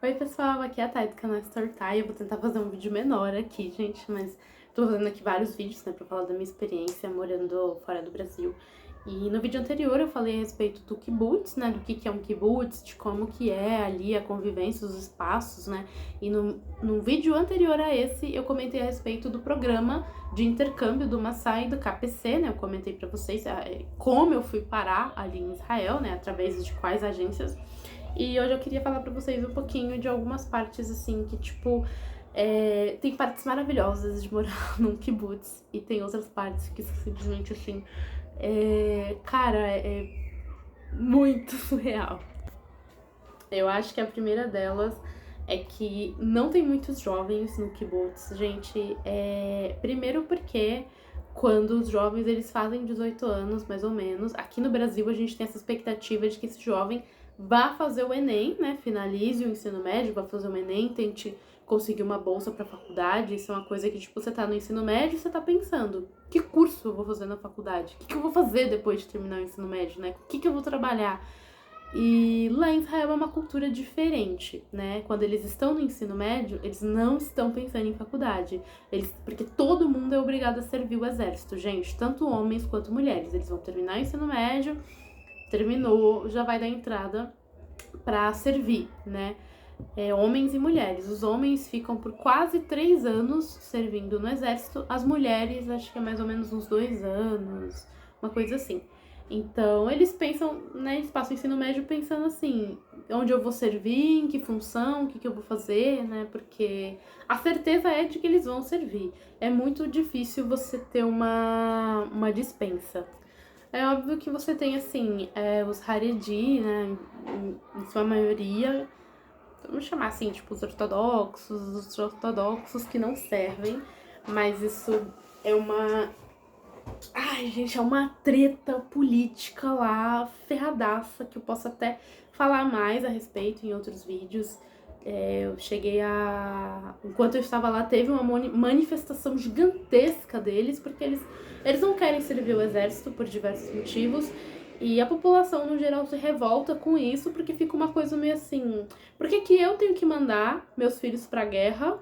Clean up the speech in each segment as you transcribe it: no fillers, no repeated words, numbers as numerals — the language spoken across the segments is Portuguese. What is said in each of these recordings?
Oi pessoal, aqui é a Thay do canal Storytime. Eu vou tentar fazer um vídeo menor aqui, gente, mas tô fazendo aqui vários vídeos, né, pra falar da minha experiência morando fora do Brasil. E no vídeo anterior eu falei a respeito do kibutz, né, do que é um kibutz, de como que é ali a convivência, os espaços, né. E no vídeo anterior a esse eu comentei a respeito do programa de intercâmbio do Massai e do KPC, né, eu comentei pra vocês como eu fui parar ali em Israel, né, através de quais agências. E hoje eu queria falar pra vocês um pouquinho de algumas partes, assim, que, tipo, tem partes maravilhosas de morar num kibutz e tem outras partes que simplesmente, assim, cara, é muito surreal. Eu acho que a primeira delas é que não tem muitos jovens no kibutz, gente. Primeiro porque quando os jovens eles fazem 18 anos, mais ou menos, aqui no Brasil a gente tem essa expectativa de que esse jovem vá fazer o Enem, né? Finalize o ensino médio, vá fazer o Enem, tente conseguir uma bolsa pra faculdade. Isso é uma coisa que, tipo, você tá no ensino médio e você tá pensando, que curso eu vou fazer na faculdade? O que eu vou fazer depois de terminar o ensino médio, né? O que eu vou trabalhar? E lá em Israel é uma cultura diferente, né? Quando eles estão no ensino médio, eles não estão pensando em faculdade. Porque todo mundo é obrigado a servir o exército, gente, tanto homens quanto mulheres. Eles vão terminar o ensino médio, terminou, já vai dar entrada para servir, né? Homens e mulheres. Os homens ficam por quase 3 anos servindo no exército, as mulheres acho que é mais ou menos uns 2 anos, uma coisa assim. Então eles pensam, né, eles passam o ensino médio pensando assim, onde eu vou servir, em que função, o que eu vou fazer, né, porque a certeza é de que eles vão servir. É muito difícil você ter uma dispensa. É óbvio que você tem, assim, os Haredi, né, em sua maioria, vamos chamar assim, tipo, os ortodoxos que não servem, mas isso é uma... Ai, gente, é uma treta política lá, ferradaça, que eu posso até falar mais a respeito em outros vídeos. Eu cheguei a... Enquanto eu estava lá, teve uma manifestação gigantesca deles, porque eles não querem servir o exército por diversos motivos. E a população, no geral, se revolta com isso, porque fica uma coisa meio assim... Por que que eu tenho que mandar meus filhos pra guerra?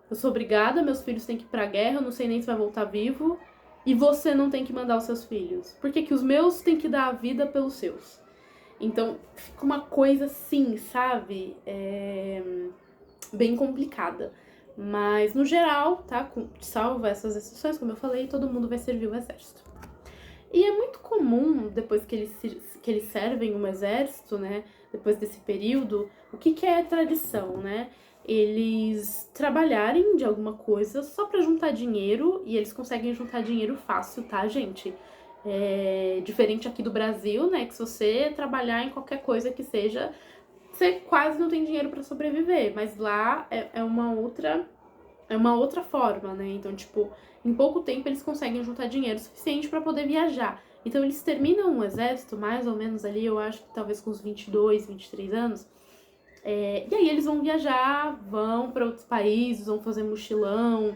Eu sou obrigada, meus filhos têm que ir pra guerra, eu não sei nem se vai voltar vivo. E você não tem que mandar os seus filhos? Por que que os meus têm que dar a vida pelos seus? Então, fica uma coisa assim, sabe? Bem complicada. Mas, no geral, tá? Salvo essas exceções, como eu falei, todo mundo vai servir o exército. E é muito comum, depois que eles servem um exército, né? Depois desse período, o que é tradição, né? Eles trabalharem de alguma coisa só pra juntar dinheiro, e eles conseguem juntar dinheiro fácil, tá, gente? Diferente aqui do Brasil, né? Que se você trabalhar em qualquer coisa que seja, você quase não tem dinheiro pra sobreviver. Mas lá é uma outra forma, né? Então, tipo, em pouco tempo eles conseguem juntar dinheiro suficiente para poder viajar. Então, eles terminam o exército, mais ou menos ali, eu acho que talvez com uns 22, 23 anos. E aí eles vão viajar, vão para outros países, vão fazer mochilão.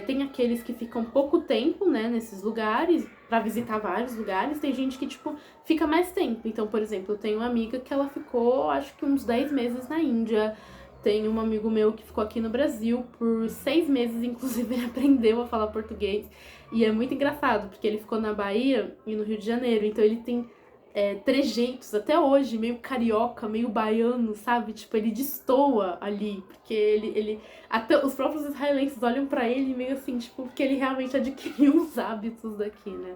Tem aqueles que ficam pouco tempo, né, nesses lugares, para visitar vários lugares. Tem gente que, tipo, fica mais tempo. Então, por exemplo, eu tenho uma amiga que ela ficou, acho que uns 10 meses na Índia. Tem um amigo meu que ficou aqui no Brasil por 6 meses, inclusive ele aprendeu a falar português. E é muito engraçado, porque ele ficou na Bahia e no Rio de Janeiro, então ele tem trejeitos até hoje, meio carioca, meio baiano, sabe? Tipo, ele destoa ali, porque ele até os próprios israelenses olham pra ele meio assim, tipo, porque ele realmente adquiriu os hábitos daqui, né?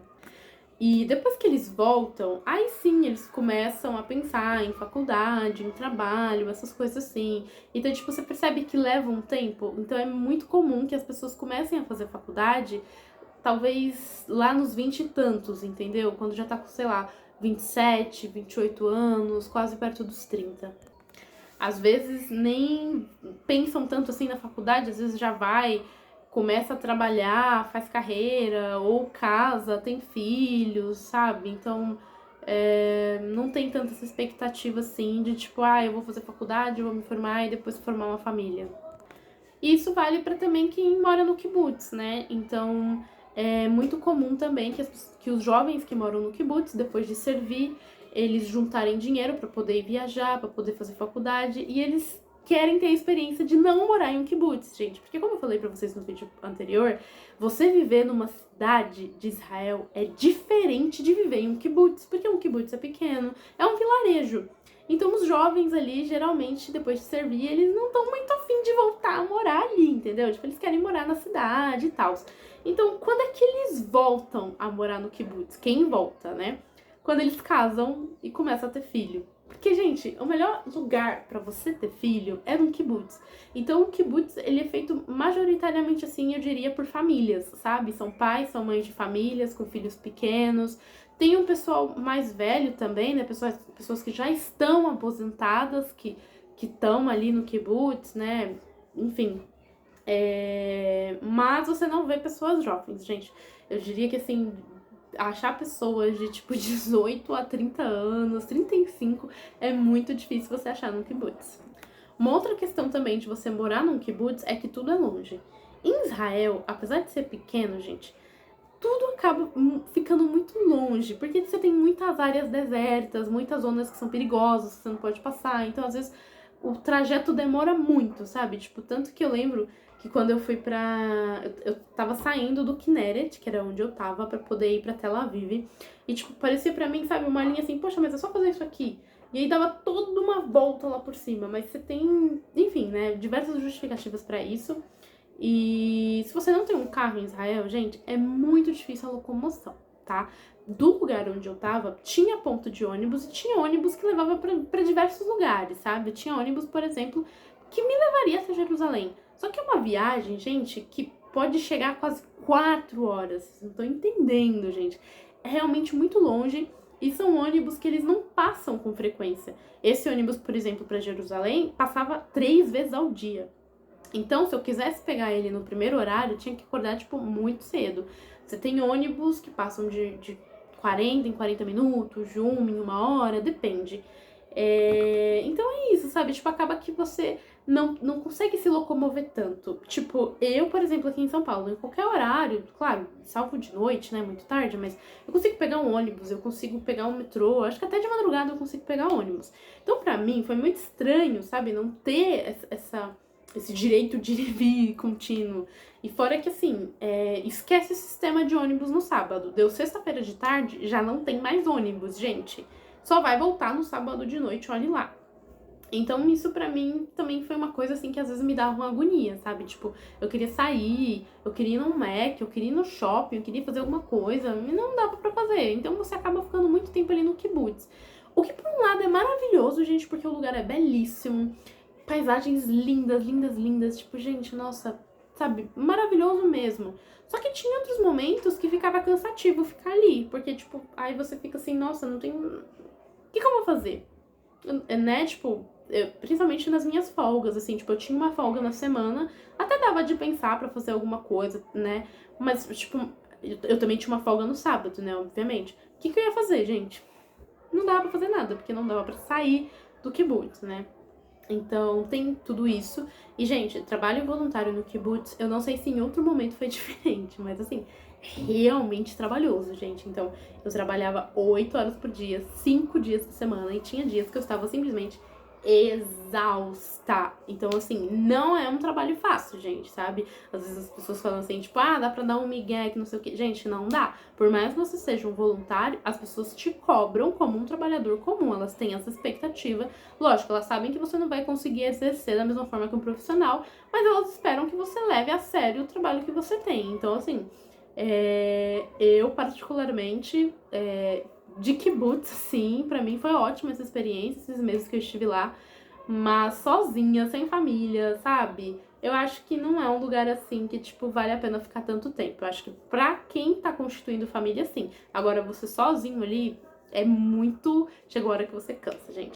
E depois que eles voltam, aí sim eles começam a pensar em faculdade, em trabalho, essas coisas assim. Então, tipo, você percebe que leva um tempo. Então é muito comum que as pessoas comecem a fazer faculdade, talvez lá nos 20 e tantos, entendeu? Quando já tá com, sei lá, 27, 28 anos, quase perto dos 30. Às vezes nem pensam tanto assim na faculdade, às vezes já vai, começa a trabalhar, faz carreira, ou casa, tem filhos, sabe? Então, não tem tanta essa expectativa assim de tipo, eu vou fazer faculdade, eu vou me formar e depois formar uma família. E isso vale para também quem mora no kibutz, né? Então, é muito comum também que os jovens que moram no kibutz, depois de servir, eles juntarem dinheiro para poder viajar, para poder fazer faculdade, e eles querem ter a experiência de não morar em um kibutz, gente. Porque como eu falei pra vocês no vídeo anterior, você viver numa cidade de Israel é diferente de viver em um kibutz, porque um kibutz é pequeno, é um vilarejo. Então os jovens ali, geralmente, depois de servir, eles não estão muito afim de voltar a morar ali, entendeu? Tipo, eles querem morar na cidade e tal. Então, quando é que eles voltam a morar no kibutz? Quem volta, né? Quando eles casam e começam a ter filho. Porque, gente, o melhor lugar pra você ter filho é num kibutz. Então, o kibutz, ele é feito majoritariamente, assim, eu diria, por famílias, sabe? São pais, são mães de famílias com filhos pequenos. Tem um pessoal mais velho também, né? Pessoas que já estão aposentadas, que estão ali no kibutz, né? Enfim. Mas você não vê pessoas jovens, gente. Eu diria que, assim, achar pessoas de, tipo, 18 a 30 anos, 35, é muito difícil você achar num kibutz. Uma outra questão também de você morar num kibutz é que tudo é longe. Em Israel, apesar de ser pequeno, gente, tudo acaba ficando muito longe, porque você tem muitas áreas desertas, muitas zonas que são perigosas, que você não pode passar, então às vezes o trajeto demora muito, sabe? Tipo, tanto que eu lembro que quando eu fui eu tava saindo do Kinneret, que era onde eu tava, pra poder ir pra Tel Aviv, e tipo, parecia pra mim, sabe, uma linha assim, poxa, mas é só fazer isso aqui. E aí dava toda uma volta lá por cima, mas você tem, enfim, né, diversas justificativas pra isso. E se você não tem um carro em Israel, gente, é muito difícil a locomoção, tá? Do lugar onde eu tava, tinha ponto de ônibus e tinha ônibus que levava pra diversos lugares, sabe? Tinha ônibus, por exemplo, que me levaria até Jerusalém. Só que é uma viagem, gente, que pode chegar a quase 4 horas. Vocês não estão entendendo, gente. É realmente muito longe e são ônibus que eles não passam com frequência. Esse ônibus, por exemplo, para Jerusalém, passava 3 vezes ao dia. Então, se eu quisesse pegar ele no primeiro horário, eu tinha que acordar, tipo, muito cedo. Você tem ônibus que passam de 40 em 40 minutos, de 1 em 1 hora, depende. Então é isso, sabe? Tipo, acaba que você não consegue se locomover tanto. Tipo, eu, por exemplo, aqui em São Paulo, em qualquer horário, claro, salvo de noite, né, muito tarde, mas eu consigo pegar um ônibus, eu consigo pegar um metrô, acho que até de madrugada eu consigo pegar ônibus. Então, pra mim, foi muito estranho, sabe? Não ter esse direito de ir e vir contínuo. E fora que, assim, esquece o sistema de ônibus no sábado. Deu sexta-feira de tarde, já não tem mais ônibus, gente. Só vai voltar no sábado de noite, olhe lá. Então, isso pra mim também foi uma coisa, assim, que às vezes me dava uma agonia, sabe? Tipo, eu queria sair, eu queria ir no Mac, eu queria ir no shopping, eu queria fazer alguma coisa, e não dava pra fazer. Então, você acaba ficando muito tempo ali no kibutz. O que, por um lado, é maravilhoso, gente, porque o lugar é belíssimo. Paisagens lindas, lindas, lindas. Tipo, gente, nossa, sabe? Maravilhoso mesmo. Só que tinha outros momentos que ficava cansativo ficar ali. Porque, tipo, aí você fica assim, nossa, não tem... O que eu vou fazer? Né? Tipo, principalmente nas minhas folgas, assim. Tipo, eu tinha uma folga na semana. Até dava de pensar pra fazer alguma coisa, né? Mas, tipo, eu também tinha uma folga no sábado, né? Obviamente. O que eu ia fazer, gente? Não dava pra fazer nada, porque não dava pra sair do kibutz, né? Então, tem tudo isso. E, gente, trabalho voluntário no kibutz, eu não sei se em outro momento foi diferente, mas, assim, realmente trabalhoso, gente. Então, eu trabalhava 8 horas por dia, 5 dias por semana, e tinha dias que eu estava simplesmente exausta. Então, assim, não é um trabalho fácil, gente, sabe? Às vezes as pessoas falam assim, tipo, dá pra dar um migué, que não sei o quê. Gente, não dá. Por mais que você seja um voluntário, as pessoas te cobram como um trabalhador comum. Elas têm essa expectativa. Lógico, elas sabem que você não vai conseguir exercer da mesma forma que um profissional, mas elas esperam que você leve a sério o trabalho que você tem. Então, assim, eu particularmente... de kibutz, sim, pra mim foi ótima essa experiência, esses meses que eu estive lá, mas sozinha, sem família, sabe? Eu acho que não é um lugar assim que, tipo, vale a pena ficar tanto tempo. Eu acho que pra quem tá constituindo família, sim. Agora, você sozinho ali, é muito... Chegou a hora que você cansa, gente.